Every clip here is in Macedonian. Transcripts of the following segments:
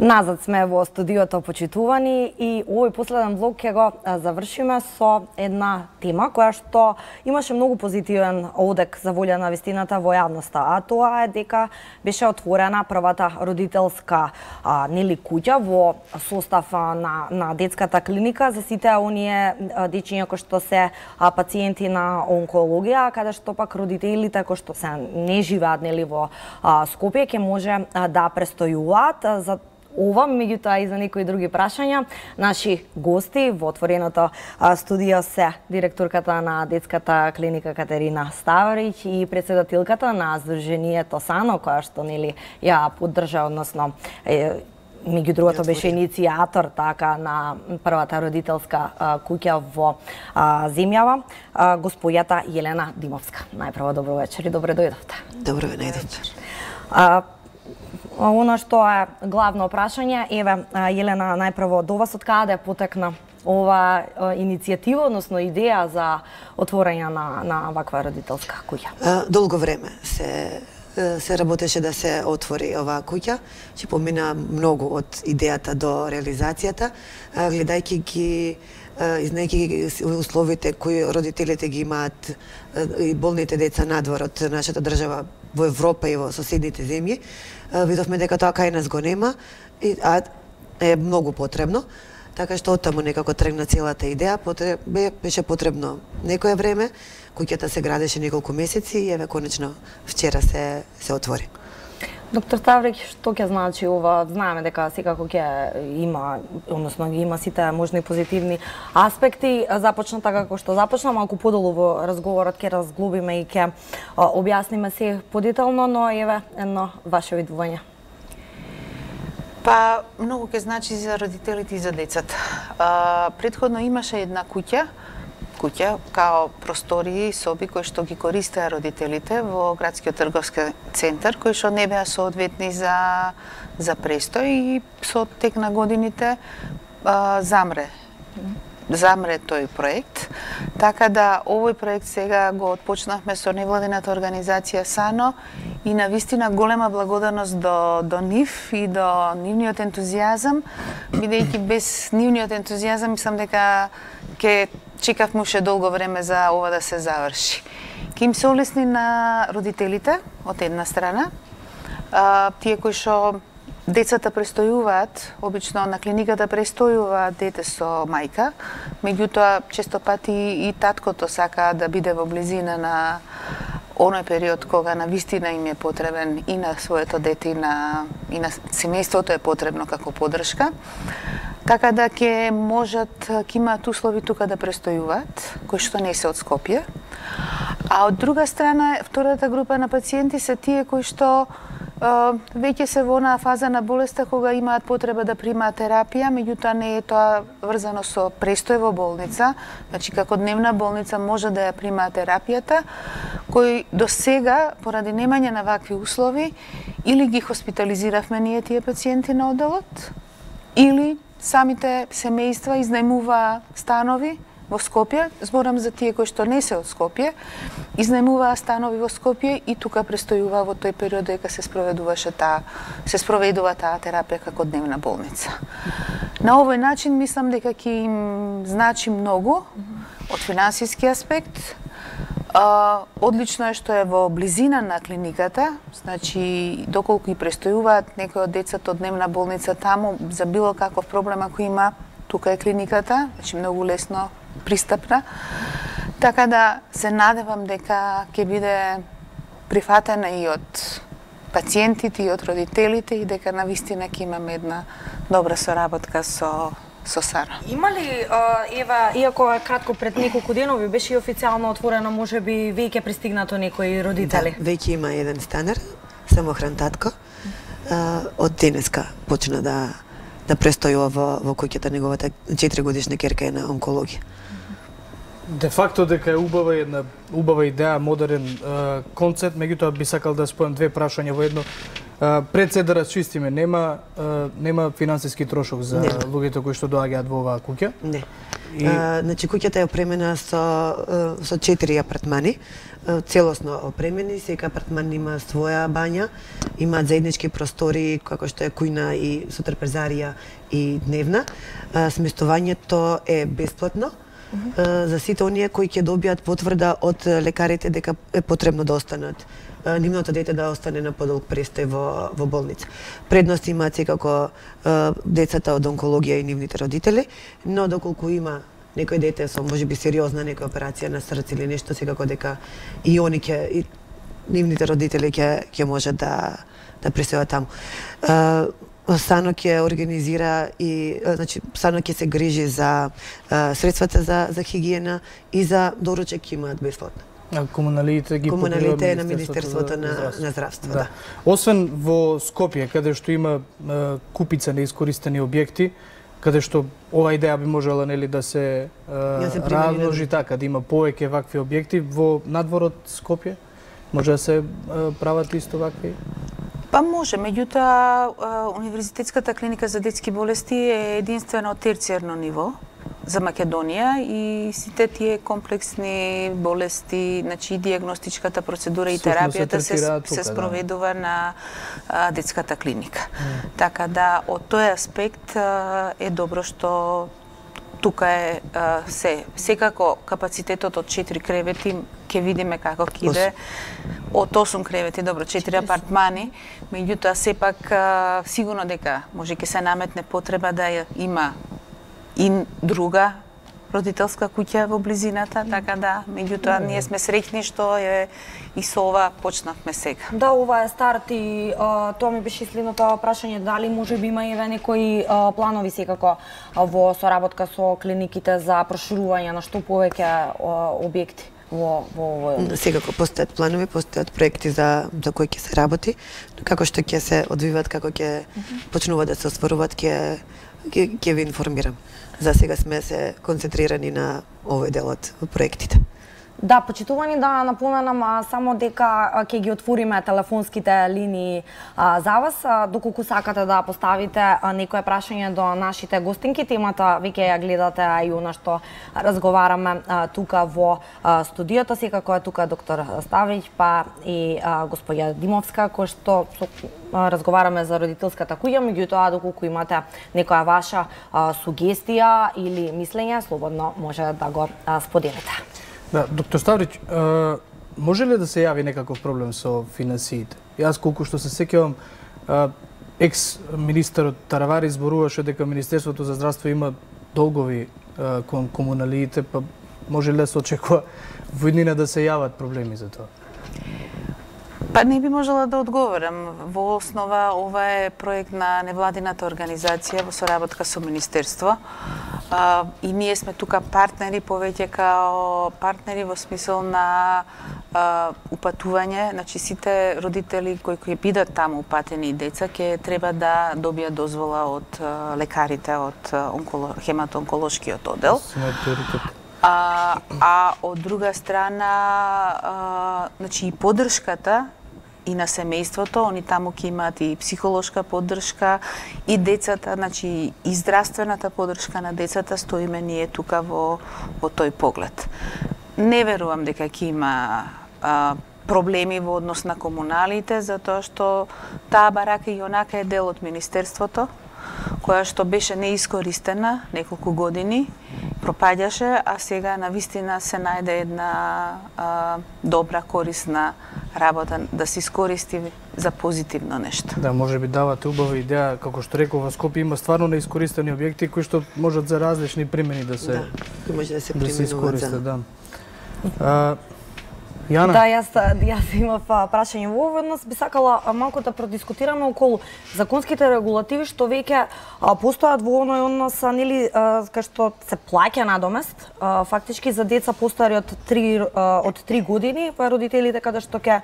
Назад сме во студиото, почитувани, и овој последен влог ќе го завршиме со една тема која што имаше многу позитивен одек за волја на вистината во јавноста, а тоа е дека беше отворена првата родителска куќа во состав на детската клиника за сите оние дечиња кои што се пациенти на онкологија, каде што пак родителите кои што се не живеат во Скопје ќе може да престојуваат. За ова, меѓутоа и за некои други прашања, наши гости во отвореното студио се директорката на детската клиника Катерина Ставарич и председателката на Сдруженијето САНО, која што ја поддржа, односно меѓу другото беше иницијатор на првата родителска куќа во земјава, госпоѓата Јелена Димовска. Најпрво добро вечер и добре дојдовте. Добро ве најдовте. Оно што е главно прашање, еве Јелена, најпрво до вас од каде потекна ова иницијатива, односно идеја за отворање на ваква родителска куќа? Долго време се работеше да се отвори оваа куќа, че помина многу од идејата до реализацијата, гледајќи ги, знаејќи условите кои родителите ги имаат и болните деца надвор од нашата држава во Европа и во соседните земји, видовме дека тоа кај нас го нема, а е многу потребно, така што оттаму некако тргна целата идеја. Беше потребно некое време, куќата се градеше неколку месеци и еве конечно вчера се отвори. Доктор Ставрич, што ќе значи ова? Знаеме дека секако ќе има, односно ги има сите можни позитивни аспекти. Започна така како што започна, малку подолу во разговорот ќе разглобиме и ќе објасниме се подетално, но еве едно ваше видување. Па, многу ќе значи за родителите и за децата. Претходно имаше една куќа као простории и соби кои што ги користеа родителите во градскиот трговски центар, кои што не беа соодветни за престој и со тек на годините замре тој проект. Така да овој проект сега го отпочнавме со невладината организација САНО и на вистина голема благодарност до нив и до нивниот ентузијазам, бидејќи без нивниот ентузијазам мислам дека ќе чекавме уште долго време за ова да се заврши. Ке им се олесни на родителите од една страна, тие кои што децата престојуваат, обично на клиниката престојува дете со мајка, меѓутоа често пати и таткото сака да биде во близина на оној период кога на вистина им е потребен и на своето дете и на семејството е потребно како поддршка. Така да ќе имаат услови тука да престојуваат, кои што не се од Скопје. А од друга страна, втората група на пациенти се тие кои што веќе се во онаа фаза на болеста кога имаат потреба да примаат терапија, меѓутоа не е тоа врзано со престој во болница, значи како дневна болница може да ја примаат терапијата, кои до сега, поради немање на вакви услови, или ги хоспитализиравме ние тие пациенти на одделот, или самите семејства изнајмуваа станови во Скопје, зборам за тие кои што не се од Скопје, изнајмуваа станови во Скопје и тука престојуваа во тој период дека се спроведува таа терапија како дневна болница. На овој начин мислам дека ќе им значи многу од финансиски аспект. Одлично е што е во близина на клиниката, значи доколку и престојуваат некои од децата од дневна болница таму за било каков проблем ако има, тука е клиниката, значи многу лесно пристапна. Така да се надевам дека ќе биде прифатена и од пациентите и од родителите и дека навистина ќе имаме една добра соработка со САНО. Има ли, ева, иако е кратко пред неколку денови, беше и официјално отворено, можеби веќе пристигнато некои родители? Да, веќе има еден станар, самохран татко, од денеска почна да престојува во куќата, неговата 4-годишна ќерка е на онкологија. Де факто дека е убава идеја, модерен концепт, меѓутоа би сакал да спојам две прашања во едно. Пред се да расчистиме, нема финансиски трошок за луѓето кои што доаѓаат во оваа куќа? Не. Значи куќата е опремена со 4 апартмани, целосно опремени, секој апартман има своја бања, имаат заеднички простори како што е кујна и сутрпезарија и дневна. Сместувањето е бесплатно за сите оние кои ќе добијат потврда од лекарите дека е потребно да останат нивното дете да остане на подолг престој во болница. Предност имаат секако децата од онкологија и нивните родители, но доколку има некој дете со можеби сериозна некоја операција на срце или нешто, секако дека и они и нивните родители ќе можат да престојат таму. САНО ќе организира и САНО ќе се грижи за средствата за хигиена и за доручек имаат бесплатно. Комуналите ги Комуналите е на Министерството на здравство, да. Освен во Скопје, каде што има купица неискористени објекти, каде што ова идеја би можела нели да се разложи така, да има повеќе вакви објекти во надворот Скопје, може да се прават исто вакви? Па може, меѓутоа Универзитетската клиника за детски болести е единствено терцијарно ниво за Македонија и сите тие комплексни болести, значи и диагностичката процедура и терапијата се спроведува на детската клиника. Така да од тој аспект е добро што тука е секако капацитетот од 4 кревети ќе видиме како ќе иде од 8 кревети, добро, 4 апартмани, меѓутоа сепак сигурно дека може ќе се наметне потреба да има и друга родителска куќа во близината, така да, меѓутоа ние сме среќни што и со ова почнавме сега. Да, ова е старт и тоа ми беше следното прашање, дали може би има и некои планови секако во соработка со клиниките за проширување на што повеќе објекти во Секако постојат планови, постојат проекти за кои ќе се работи, како што ќе се одвиваат, како ќе почнуваат да се осваруваат, ќе ви информирам. За сега сме се концентрирани на овој дел од проектите. Да, почитувани, да напоменам само дека ќе ги отвориме телефонските линии за вас, доколку сакате да поставите некое прашање до нашите гостинки. Темата веќе ја гледате и она што разговараме тука во студиото. Секако е тука доктор Ставрич, па и господја Димовска, кој што разговараме за родителската куќа, меѓутоа доколку имате некоја ваша сугестија или мислење, слободно може да го споделите. Да, доктор Ставрич, може ли да се јави некаков проблем со финансиите? Јас колку што се сеќавам, екс-министерот Таравари зборуваше дека Министерството за здравство има долгови кон комуналиите, па може ли да се очекува во иднина да се јават проблеми за тоа? Па не би можела да одговорам. Во основа ова е проект на невладината организација во соработка со Министерство. И ние сме тука партнери, повеќе као партнери во смисол на упатување. Значи сите родители кои ќе бидат таму упатени деца ќе треба да добијат дозвола од лекарите од хематоонколошкиот оддел. А од друга страна, значи и поддршката и на семејството, они таму ќе имаат и психолошка поддршка, и децата, значи и здравствената поддршка на децата, стоиме ние тука во тој поглед. Не верувам дека ќе има проблеми во однос на комуналите, затоа што таа барака и онака е дел од Министерството, која што беше неискористена неколку години, пропаѓаше, а сега навистина се најде една добра, корисна работа да се искористи за позитивно нешто. Да, може би давате убава идеја, како што реков, во Скопје има стварно неискористени објекти кои што можат за различни примени да се искористат. Да. Јана? Да, јас имав прашање во овој однос. Би сакала малку да продискутираме околу законските регулативи што веќе постојат во оној однос, нели, кај што се плаќа надомест, фактички за деца постари од 3 години, па родителите каде што ќе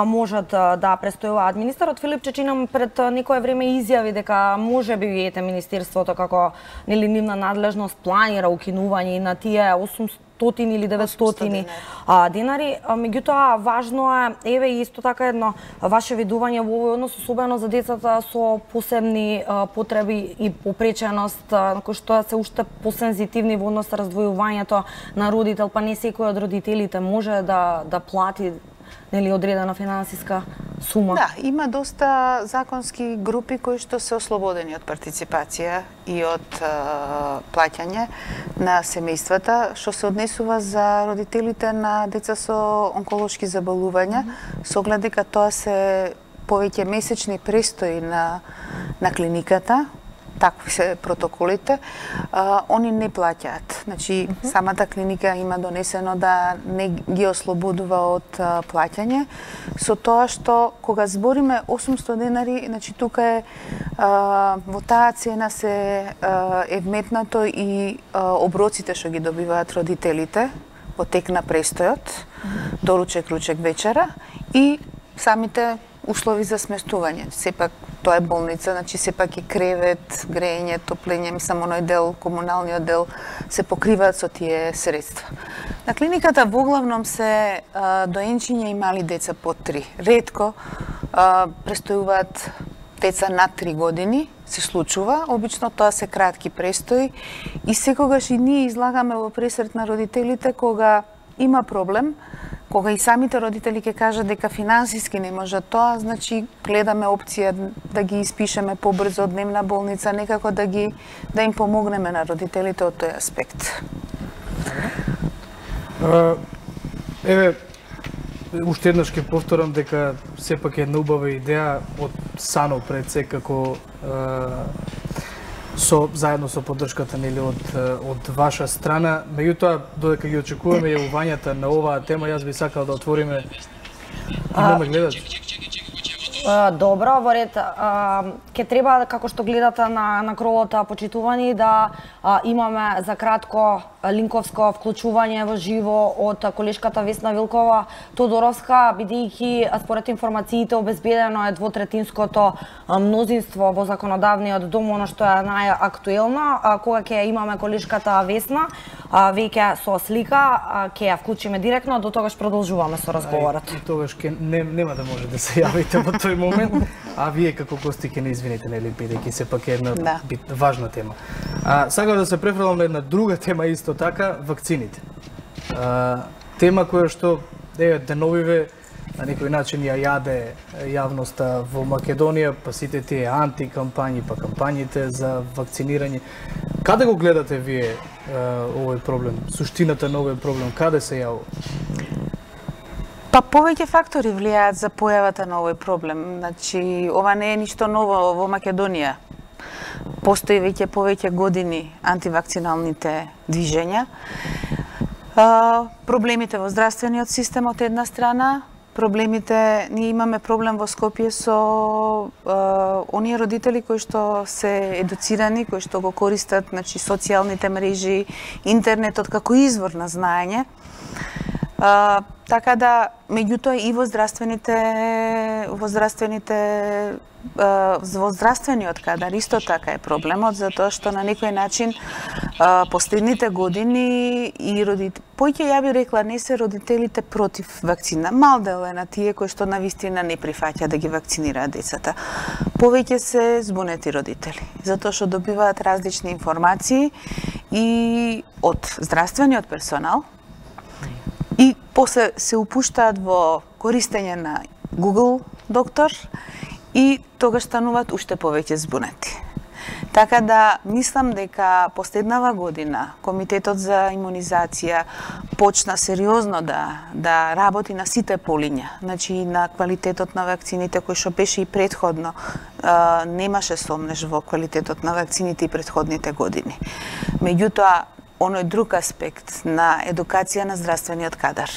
можат да престојуваат. Министерот Филип Чечина пред некое време изјави дека може би Министерството како нели нивна надлежност планира укинување и на тие 800 или 900 денари. Меѓутоа, важно е, еве исто така едно ваше видување во овој однос, особено за децата со посебни потреби и попреченост, кои што се уште посензитивни во однос на раздвојувањето на родител, па не секој од родителите може да плати нели одредена финансиска сума. Да, има доста законски групи кои што се ослободени од партиципација и од плаќање на семејствата, што се однесува за родителите на деца со онколошки заболувања, со оглед дека тоа се повеќе месечни престои на клиниката. Такви се протоколите, они не плаќаат. Значи, самата клиника има донесено да не ги ослободува од плаќање, со тоа што кога збориме 800 денари, значи тука е во таа цена се е вметнато и оброците што ги добиваат родителите во тек на престојот, доручек, ручек, вечера и самите услови за сместување. Сепак тоа е болница, значи сепак и кревет, грејење, топлење, мислам оној дел, комуналниот дел се покриваат со тие средства. На клиниката воглавном се доенчиња и мали деца под 3. Ретко престојуваат деца над 3 години, се случува, обично тоа се кратки престои и секогаш и ние излагаме во пресрет на родителите кога има проблем, кога и самите родители ќе кажат дека финансиски не може тоа, значи гледаме опција да ги испишеме побрзо од дневна болница, некако да им помогнеме на родителите од тој аспект. Еве, уште еднаш ќе повторам дека сепак е една убава идеја од САНО пред се како заедно со поддршката нели од ваша страна. Меѓутоа, додека ги очекуваме јавувањата на оваа тема, јас би сакал да отвориме. Имаме гледачи. Добро, во ред, ќе треба, како што гледате на кролото почитувани, да имаме за кратко линковско вклучување во живо од колешката Весна Вилкова Тодоровска, бидејќи според информациите обезбедено е двотретинското мнозинство во законодавниот дом, оно што е најактуелно. Кога ќе имаме колешката Весна, веќе со слика, ќе ја вклучиме директно, до тогаш продолжуваме со разговорот. И тогаш нема да може да се јавите во тој момент, а вие како гости ќе не извините, нели, бидејќи сепак е една важна тема. Сакам да се префрлам на една друга тема исто така, вакцините. Тема која што деновиве на некој начин ја јаде јавноста во Македонија, па сите тие антикампањи, па кампањите за вакцинирање. Каде го гледате вие овој проблем? Суштината на овој проблем, каде се јавува? Па повеќе фактори влијаат за појавата на овој проблем. Значи, ова не е ништо ново во Македонија. Постои веќе повеќе години антивакциналните движења. Проблемите во здравствениот систем од една страна, ние имаме проблем во Скопје со оние родители кои што се едуцирани, кои што го користат, значи, социјалните мрежи, интернетот како извор на знаење. Така да, меѓутоа и во здравствениот кадар исто така е проблемот, затоа што на некој начин последните години и поќе ја би рекла не се родителите против вакцина. Мал дел е на тие кои што навистина не прифаќа да ги вакцинираат децата. Повеќе се збунети родители, затоа што добиваат различни информации и од здравствениот персонал, и после се упуштаат во користење на Google доктор и тогаш стануваат уште повеќе збунети. Така да, мислам дека последнава година Комитетот за имунизација почна сериозно да работи на сите полиња, значи на квалитетот на вакцините, кој што беше и предходно, немаше сомнеш во квалитетот на вакцините и предходните години. Меѓутоа, оној друг аспект на едукација на здравствениот кадар,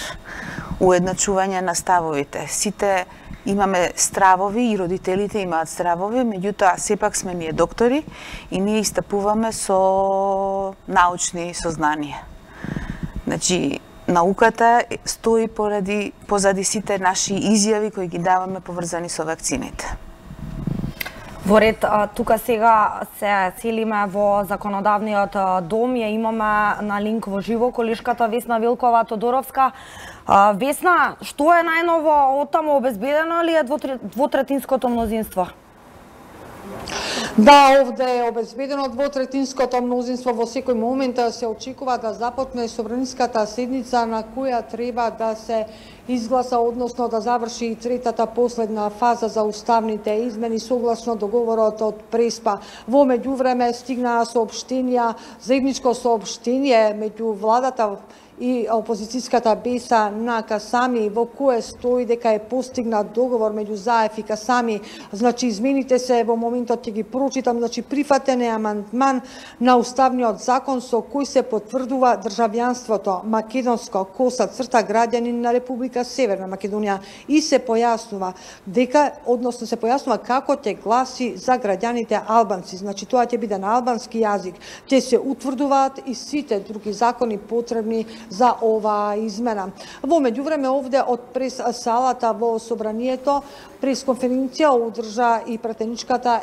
уедначување на ставовите. Сите имаме стравови и родителите имаат стравови, меѓутоа сепак сме ние доктори и ние истапуваме со научни сознанија. Значи, науката стои позади сите наши изјави кои ги даваме поврзани со вакцините. Во ред, тука сега се целиме во законодавниот дом, ја имаме на линк во живо колешката Весна Вилкова-Тодоровска. Весна, што е најново од таму, обезбедено ли е двотретинското мнозинство? Да, овде е обезбедено двотретинското мнозинство. Во секој момент се очекува да започне собраниската седница на која треба да се изгласа, односно да заврши и третата последна фаза за уставните измени согласно договорот од Преспа. Во меѓувреме стигнаа соопштенија, заедничко соопштение меѓу владата и опозицијската Беса на Касами, во кое стои дека е постигнат договор меѓу ЗАЕФ и Касами. Значи, измените се во моментот ќе ги прочитам. Значи, прифатен е амандман на уставниот закон со кој се потврдува државјанството македонско коса црта граѓанин на Република Северна Македонија и се појаснува дека, односно се појаснува како ќе гласи за граѓаните албанци. Значи, тоа ќе биде на албански јазик. Ќе се утврдуваат и сите други закони потребни за оваа измена. Во меѓувреме овде од прес салата во собранието пресконференција одржа и пратеничката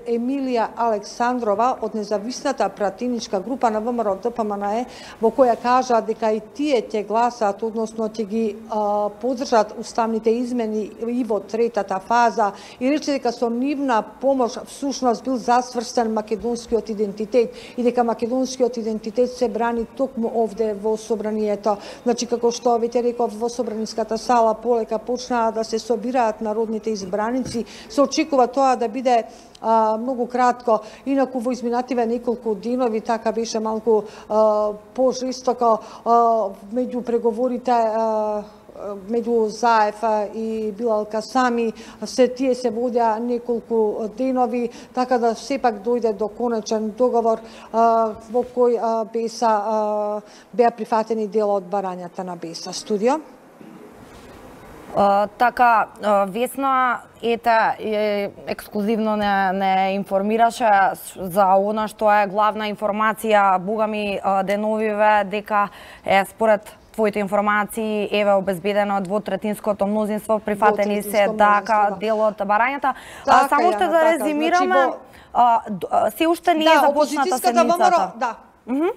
Емилија Александрова од независната пратеничка група на ВМРО ДПМНЕ, во која кажа дека и тие ќе гласаат, односно ќе ги поддржат уставните измени и во третата фаза, и рече дека со нивна помош всушност бил засврстен македонскиот идентитет и дека македонскиот идентитет се брани токму овде во собранието. Значи, како што веќе реков, во собраниската сала полека почнаа да се собираат народните избраници. Се очекува тоа да биде многу кратко. Инаку во изминативе неколку денови така беше малку пожестоко меѓу преговорите меѓу ЗАЕФ и Билал Касами. Тие се водеа неколку денови, така да сепак дојде до конечен договор во кој беа прифатени дел од барањата на Беса. Студио. Така, Весна, ексклузивно не информираше за она што е главна информација, богами деновиве, дека е според твоите информации еве обезбедено двотретинското мнозинство, прифатени се така дел од барањата. Само што да резимираме, се уште не е започната седницата. Да.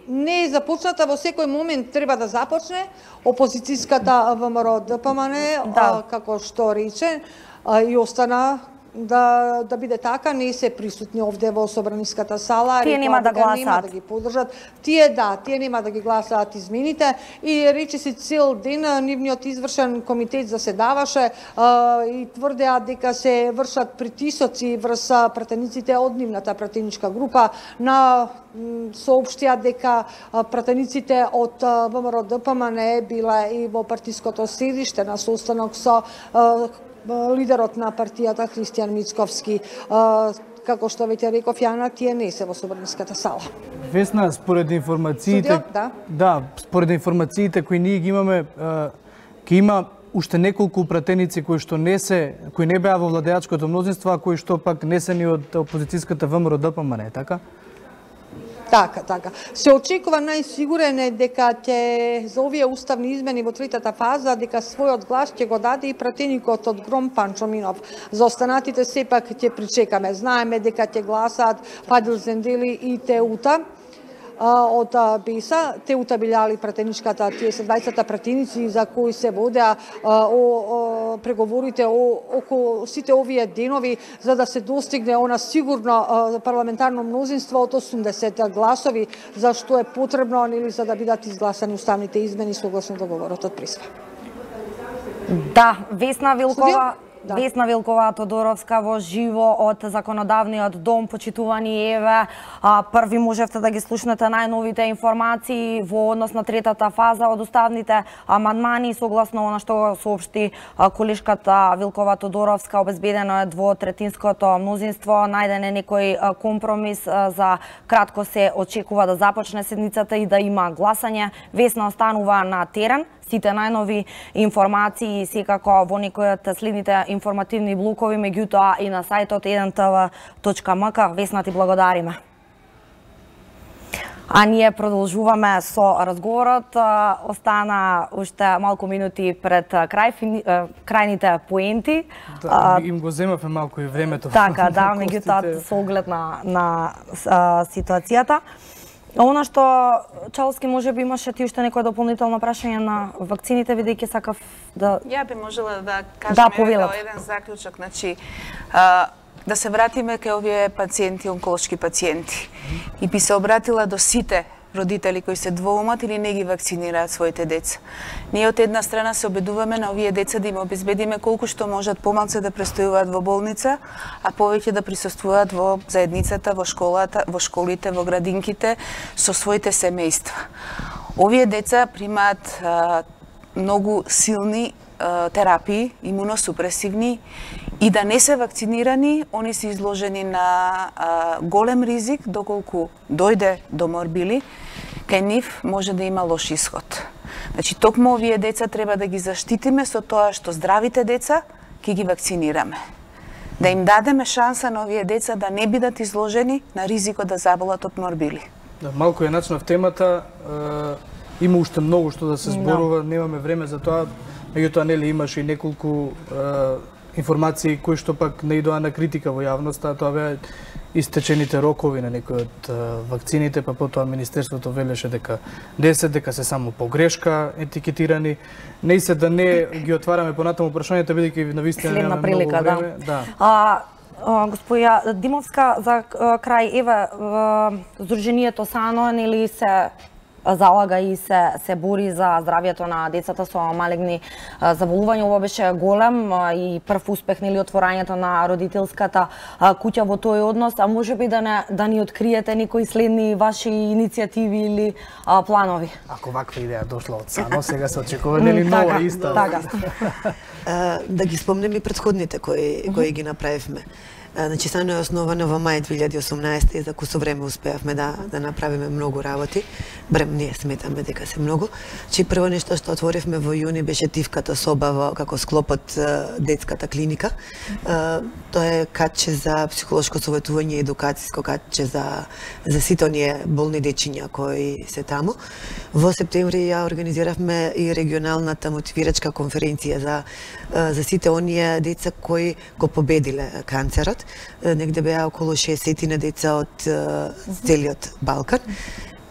Не е започната, во секој момент треба да започне. Опозицијската ВМРО ДПМНЕ, како што рече, и остана да биде така, не се присутни овде во собраниската сала. Тие нема да гласаат. Нема да ги поддржат. Тие нема да ги гласаат измените и рече си цел ден нивниот извршен комитет заседаваше и тврдеа дека се вршат притисоци врз пратениците од нивната пратеничка група. Соопштија дека пратениците од ВМРО ДПМНЕ биле и во партиското седиште на состанок со лидерот на партијата Христијан Мицковски. Како што веќе реков Јана, тие не се во собраниската сала. Весна, според информациите, според информациите кои ние ги имаме, ќе има уште неколку пратеници кои не беа во владеачкото мнозинство, а кои што пак не се ни од опозицијската ВМРО ДПМНЕ, така? Така. Се очекува најсигурен е дека ќе за овие уставни измени во третата фаза дека својот глас ќе го даде и пратеникот од ГРОМ Панчо Минов. За останатите сепак ќе причекаме. Знаеме дека ќе гласаат Фадил Зендели и Теута од Беса. Теута билјали пратеничката, тие се двајцата пратеници за кои се водеа преговорите околу сите овие денови за да се достигне она сигурно парламентарно мнозинство од 80 гласови, за што е потребно за да бидат изгласани уставните измени согласно договорот од Преспа. Да, Весна Вилкова. Весна Вилкова-Тодоровска во живо од законодавниот дом. Почитувани еве, први можевте да ги слушнете најновите информации во однос на третата фаза од уставните амандмани. Согласно она што соопшти колешката Вилкова-Тодоровска, обезбедено е двотретинското мнозинство, најден е некој компромис, за кратко се очекува да започне седницата и да има гласање. Весна останува на терен. Сите најнови информации секако во некој од следните информативни блокови, меѓутоа и на сајтот 1tv.mk. Весна, ти благодариме. А ние продолжуваме со разговорот. Остана уште малку минути пред крајните поенти. Да, им го земавме малку и времето. Така, да, меѓутоа со оглед на ситуацијата. Она што Чалски може би имаше ти уште некој дополнително прашање на вакцините, бидејќи сакав да... Ја би можела да кажам еден заклучок, значи да се вратиме кај овие пациенти, онколошки пациенти. И би се обратила до сите родители кои се двоумат или не ги вакцинираат своите деца. Ние од една страна се обидуваме на овие деца да им обезбедиме колку што можат помалце да престојуваат во болница, а повеќе да присуствуваат во заедницата, во школата, во школите, во градинките со своите семејства. Овие деца примаат многу силни терапии, имуносупресивни, и да не се вакцинирани, они се изложени на голем ризик, доколку дојде до морбили, кај нив може да има лош исход. Значи, токму овие деца треба да ги заштитиме со тоа што здравите деца ќе ги вакцинираме. Да им дадеме шанса на овие деца да не бидат изложени на ризикот да заболат од морбили. Да, малку е начнав темата, има уште многу што да се зборува, немаме време за тоа, меѓутоа нели имаше и неколку информации кои што пак не идоа на критика во јавноста, тоа беа истечените рокови на некои од вакцините, па потоа Министерството велеше дека 10, дека се само погрешка етикетирани. Не се да не ги отвараме понатаму прашањата, бидејќи навистина немаме многу време. Да. Господја Димовска, за крај, еве, Сдруженијето САНО нели се залага и се бори за здравјето на децата со малегни заболувања. Ова беше голем и прв успех нели отворањето на родителската куќа во тој однос, а можеби да ни откриете некои следни ваши иницијативи или планови? Ако ваква идеја дошла од САНО, сега се очекува нели нова иста. Така. Да ги спомнем и претходните кои ги направивме. Значи, САНО е основано во мај 2018 и за кусо време успеавме да направиме многу работи. Барем ние сметаме дека се многу. Чи прво нешто што отворивме во јуни беше тивката соба како склоп од детската клиника. Тоа е катче за психолошко советување и едукацијско катче за сите оние болни дечиња кои се таму. Во септември ја организиравме и регионалната мотивирачка конференција за сите оние деца кои го победиле канцерот. Негде беа околу 60 деца од целиот Балкан.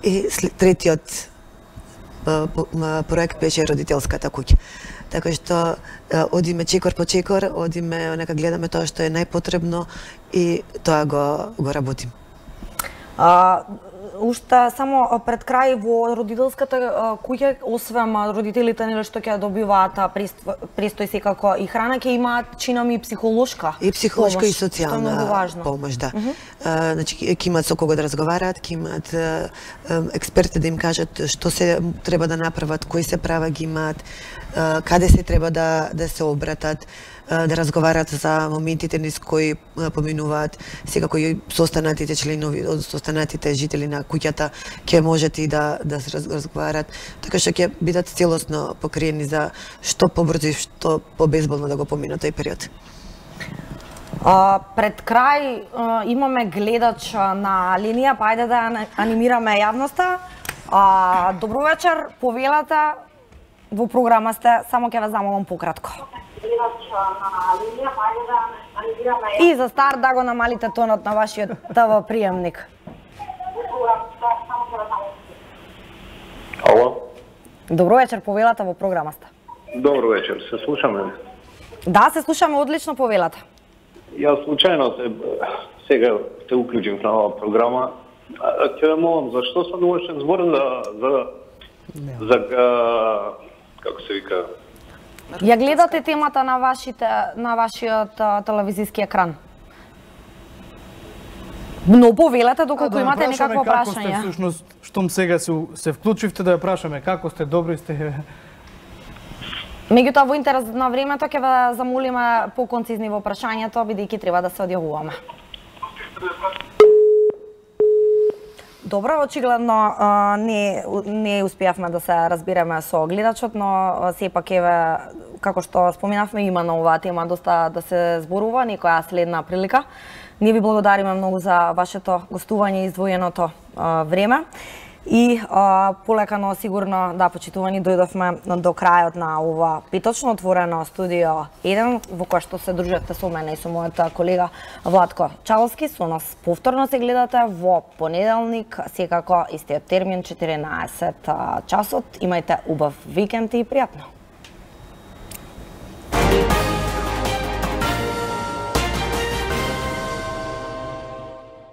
И третиот проект беше родителската куќа. Така што одиме чекор по чекор, одиме, нека гледаме тоа што е најпотребно и тоа го работим. Уште само пред крај во родителската куќа, освен родителите нели што ќе добиваат престој секако и храна, ќе имаат чинам и психолошка и психолошка помош, и социјална помош, да. Значи ќе имаат со кого да разговараат, ќе имаат експерти да им кажат што се треба да направат, кои се права ги имаат, каде се треба да се обратат, да разговарат за моментите низ кои поминуваат, секако и со останатите членови, со останатите жители на куќата ќе можат и да се разговарат, така што ќе бидат целосно покриени за што побрзо и што побезболно да го поминат тој период. Пред крај имаме гледач на линија, па ајде да анимираме јавноста. Добро вечер, повелате во програма сте, само ќе ве замолам пократко. И за старт да го намалите тонот на вашиот ТВ приемник. Ало? Добро вечер, повелате во програма сте. Добро вечер, се слушаме? Да, се слушаме одлично, повелате. Јас случајно сега те уклучив на оваа програма. Ќе ве молам, зашто сте доволен збор за како се вика? Ја гледате темата на вашиот телевизиски екран? Но повелете доколку имате некакво прашање. Како сте всушност, штом сега се вклучивте, да ја прашаме како сте, добри сте? Меѓутоа, во интерес на времето ќе ве замолиме поконцизни во прашањето, бидејќи треба да се одјавуваме. Добро, очигледно не успеавме да се разбереме со гледачот, но сепак еве, како што споменавме, има на оваа тема доста да се зборува, некоја следна прилика. Ние ви благодариме многу за вашето гостување и издвоеното време. И полека, но сигурно, да, почитувани, дојдовме до крајот на ова петочно отворено студио 1, во кое што се дружите со мене и со мојот колега Владко Чаловски. Со нас повторно се гледате во понеделник, секако истиот термин, 14 часот. Имајте убав викенд и пријатно.